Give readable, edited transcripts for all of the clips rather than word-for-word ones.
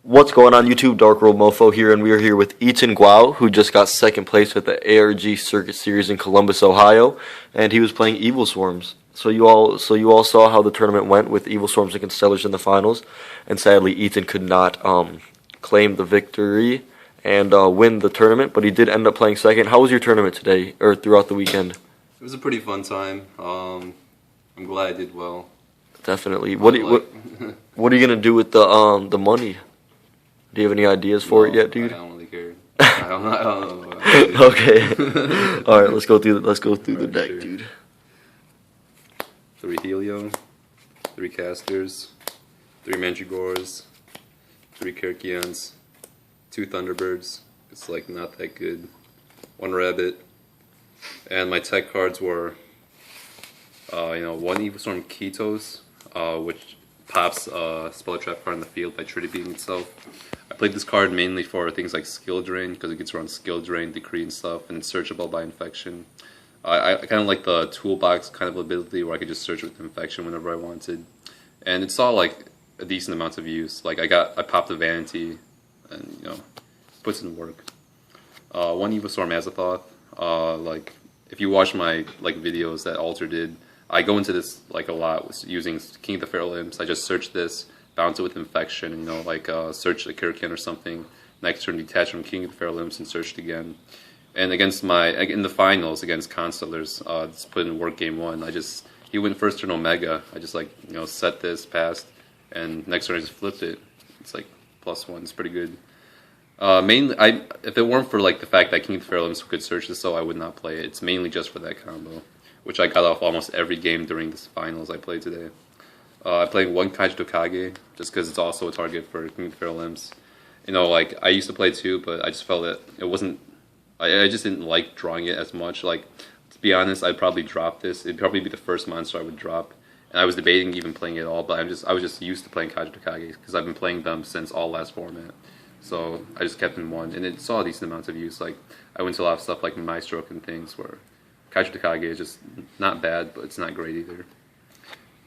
What's going on YouTube? DarkWorldMOFO here, and we are here with Ethan Guao, who just got second place at the ARG Circuit Series in Columbus, Ohio, and he was playing Evilswarms. So you all saw how the tournament went with Evilswarms against Stellars in the finals, and sadly Ethan could not claim the victory and win the tournament, but he did end up playing second. How was your tournament today, or throughout the weekend? It was a pretty fun time. I'm glad I did well. Definitely. What are you gonna do with the money? Do you have any ideas for it yet, dude? I don't really care. I don't know. Okay. All right, let's go through the deck, sure. Dude. 3 Helio, 3 Casters, 3 Mandragores, 3 Kerkians, 2 Thunderbirds. It's like not that good. 1 Rabbit, and my tech cards were, 1 Evilswarm Ketos, which pops a spell trap card in the field by tributing itself. I played this card mainly for things like skill drain, because it gets around skill drain, decree, and stuff, and it's searchable by infection. I kind of like the toolbox kind of ability where I could just search with infection whenever I wanted, and it saw like a decent amount of use. Like I popped the vanity, and puts in work. 1 Evilswarm Azathoth. Like if you watch my videos that Alter did, I go into this a lot using King of the Feral Imps. I just search this, bounce it with infection, and search a Kirkin or something. Next turn, detach from King of the Feral Imps and search it again. And against in the finals against Constellars, just put in work game 1. He went first turn Omega. I just set this, passed, and next turn I just flipped it. It's like +1. It's pretty good. Mainly, if it weren't for the fact that King of the Feral Imps could search this, so I would not play it. It's mainly just for that combo, which I got off almost every game during this finals I played today. I played 1 Kaiju Tokage, just because it's also a target for King of the Feral Imps. I used to play 2, but I just felt that it wasn't, I just didn't like drawing it as much. To be honest, I'd probably drop this. It'd probably be the first monster I would drop. And I was debating even playing it at all, but I was just used to playing Kaiju Tokage, because I've been playing them since all last format. So I just kept in 1, and it saw a decent amount of use. I went to a lot of stuff like My Stroke and things where Kaiju Tokage is just not bad, but it's not great either.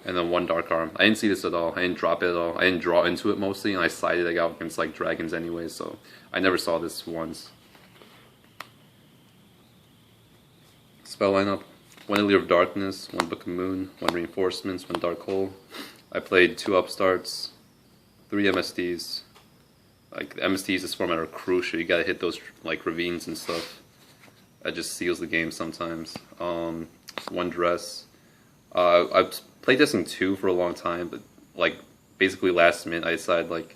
And then 1 Dark Arm. I didn't see this at all. I didn't drop it at all. I didn't draw into it mostly, and I sided out against dragons anyway, so I never saw this once. Spell lineup: 1 Allure of Darkness, 1 Book of Moon, 1 Reinforcements, 1 Dark Hole. I played 2 Upstarts, 3 MSDs. The MSDs this format are crucial. You gotta hit those ravines and stuff. That just seals the game sometimes. 1 Dress. I've played this in 2 for a long time, but basically last minute I decided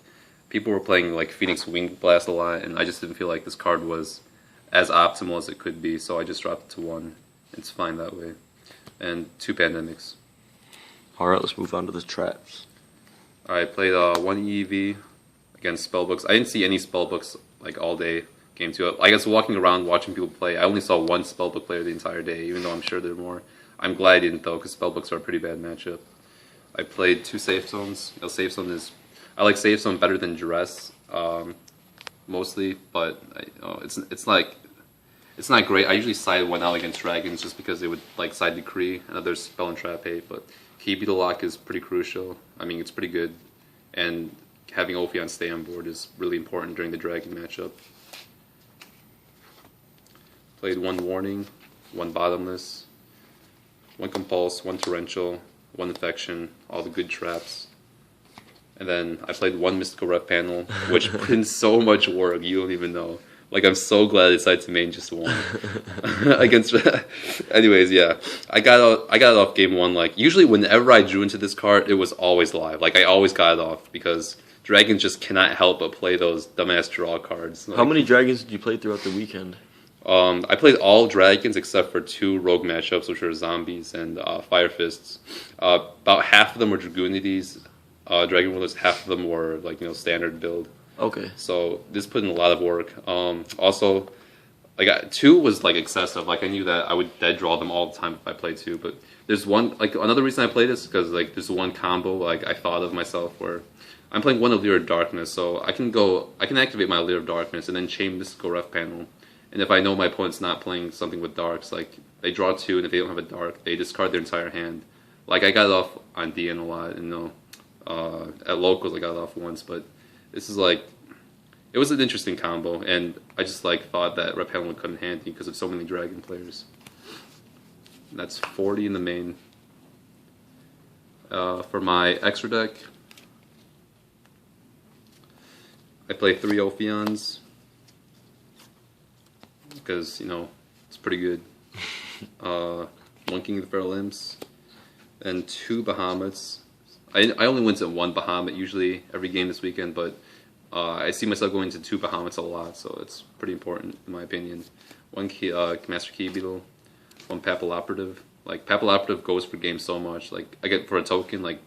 people were playing Phoenix Wing Blast a lot, and I just didn't feel like this card was as optimal as it could be, so I just dropped it to 1. It's fine that way. And 2 Pandemics. Alright, let's move on to the traps. I played 1 EEV against spellbooks. I didn't see any spellbooks all day. Game 2. I guess walking around watching people play, I only saw 1 spellbook player the entire day, even though I'm sure there are more. I'm glad I didn't though, because spellbooks are a pretty bad matchup. I played 2 Safe Zones. Safe Zone I like Safe Zone better than Duress, mostly, but it's not great. I usually side 1 out against dragons just because they would side Decree and other spell and trap hate, but Keepy the Lock is pretty crucial. I mean, it's pretty good, and having Ophion stay on board is really important during the dragon matchup. Played 1 Warning, 1 Bottomless, 1 Compulse, 1 Torrential, 1 Infection, all the good traps. And then I played 1 Mystical Ref Panel, which put in so much work, you don't even know. I'm so glad I decided to main just 1. Against anyways, yeah. I got it off game 1. Usually whenever I drew into this card, it was always live. I always got it off, because dragons just cannot help but play those dumbass draw cards. How many dragons did you play throughout the weekend? I played all dragons except for 2 rogue matchups, which are zombies and fire fists. About half of them were Dragoonities. Dragon Rulers, half of them were standard build. Okay. So this put in a lot of work. Also, 2 was excessive. I knew that I would dead draw them all the time if I played 2. But there's one another reason I play this, because there's 1 combo I thought of myself where I'm playing 1 Allure of Darkness, so I can activate my Allure of Darkness and then chain Mystical Ref Panel. And if I know my opponent's not playing something with darks, they draw 2, and if they don't have a dark, they discard their entire hand. I got it off on DN a lot, and at locals I got it off once, but This is like, it was an interesting combo, and I just like thought that red panel would come in handy because of so many dragon players. And that's 40 in the main. For my extra deck, I play 3 Ophions because, you know, it's pretty good. 1 King of the Feral Imps, and 2 Bahamut's. I only went to 1 Bahamut usually every game this weekend, but I see myself going to 2 Bahamut's a lot, so it's pretty important in my opinion. 1 Master Key Beetle, 1 Papilloperative. Like, Papilloperative goes for game so much. Like, I get for a token, like,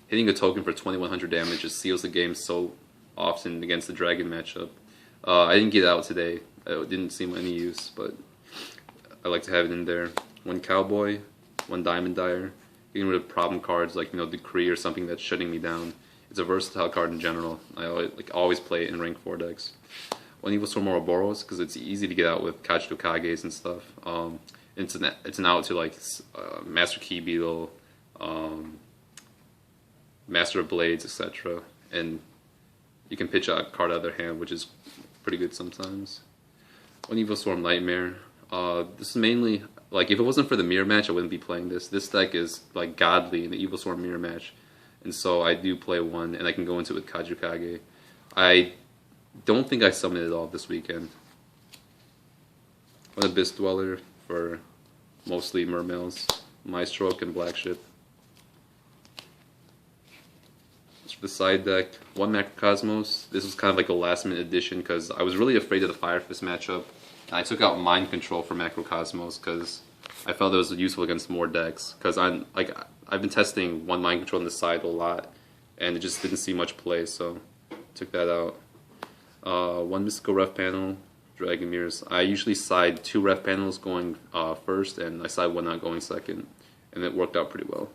hitting a token for 2100 damage just seals the game so often against the dragon matchup. I didn't get it out today. It didn't seem any use, but I like to have it in there. 1 Cowboy, 1 Diamond Dyer. Getting rid of problem cards like, you know, Decree or something that's shutting me down. It's a versatile card in general. I always play it in rank 4 decks. 1 Evilswarm Ouroboros, because it's easy to get out with Kageto Kages and stuff. It's an out to like Master Key Beetle, Master of Blades, etc. And you can pitch a card out of their hand, which is pretty good sometimes. 1 Evilswarm Nightmare. This is mainly, like, if it wasn't for the mirror match, I wouldn't be playing this. This deck is like godly in the Evilswarm mirror match, and so I do play 1, and I can go into it with Kageto Kage. I don't think I summoned it all this weekend. 1 Abyss Dweller for mostly Mermails, Maestroke, and Black Ship. As for the side deck, 1 Macrocosmos. This was kind of like a last minute addition because I was really afraid of the Fire Fist matchup. And I took out Mind Control for Macrocosmos because I felt it was useful against more decks. Because I've been testing 1 Mind Control on the side a lot, and it just didn't see much play, so took that out. 1 Mystical Ref Panel, Dragon Mirrors. I usually side 2 ref panels going first, and I side 1 not going second, and it worked out pretty well.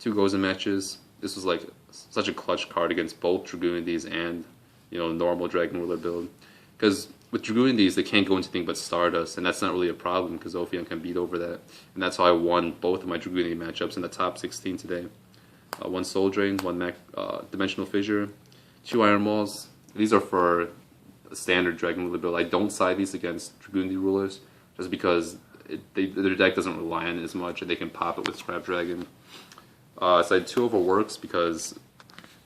2 Gozen Matches. This was like such a clutch card against both Dragoonides and, you know, normal Dragon Ruler build. Because with Dragoonides, they can't go into anything but Stardust, and that's not really a problem because Ophion can beat over that. And that's how I won both of my Dragoonid matchups in the top 16 today. 1 Soul Drain, 1 Dimensional Fissure, 2 Iron Walls. These are for a standard Dragon Ruler build. I don't side these against Dragoonid rulers just because their deck doesn't rely on it as much, and they can pop it with Scrap Dragon. Side 2 Overworks because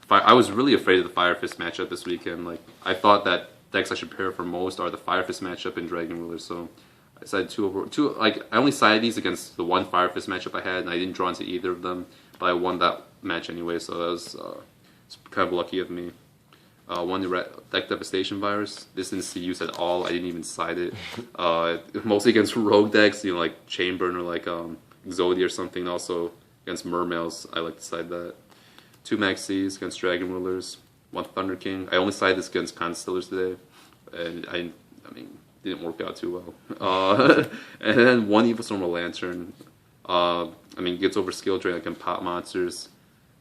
I was really afraid of the Fire Fist matchup this weekend. Like, I thought that decks I should pair for most are the Fire Fist matchup and Dragon Ruler, so I sided 2 over 2. Like, I only sided these against the 1 Fire Fist matchup I had, and I didn't draw into either of them, but I won that match anyway, so that was it's kind of lucky of me. 1 Deck Devastation Virus. This didn't see use at all. I didn't even side it. Mostly against rogue decks, you know, like Chainburn or like Exodia or something. Also against Mermails, I like to side that. 2 Maxis against Dragon Rulers. 1 Thunder King. I only sided this against Constellars today, and I mean, didn't work out too well. And then 1 Evilswarm Lantern. I mean, gets over skill drain. I can pop monsters.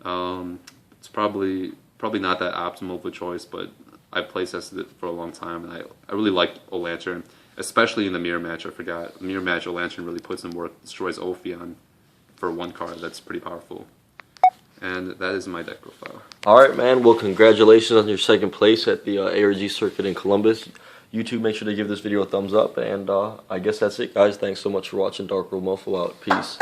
It's probably not that optimal of a choice, but I playtested it for a long time, and I really like Lantern, especially in the mirror match. I forgot. The mirror match, Lantern really puts in work, destroys Ophion for 1 card. That's pretty powerful. And that is my deck profile. Alright, man. Well, congratulations on your 2nd place at the ARG circuit in Columbus. YouTube, make sure to give this video a thumbs up, and I guess that's it, guys. Thanks so much for watching. DarkWorldMOFO out. Peace.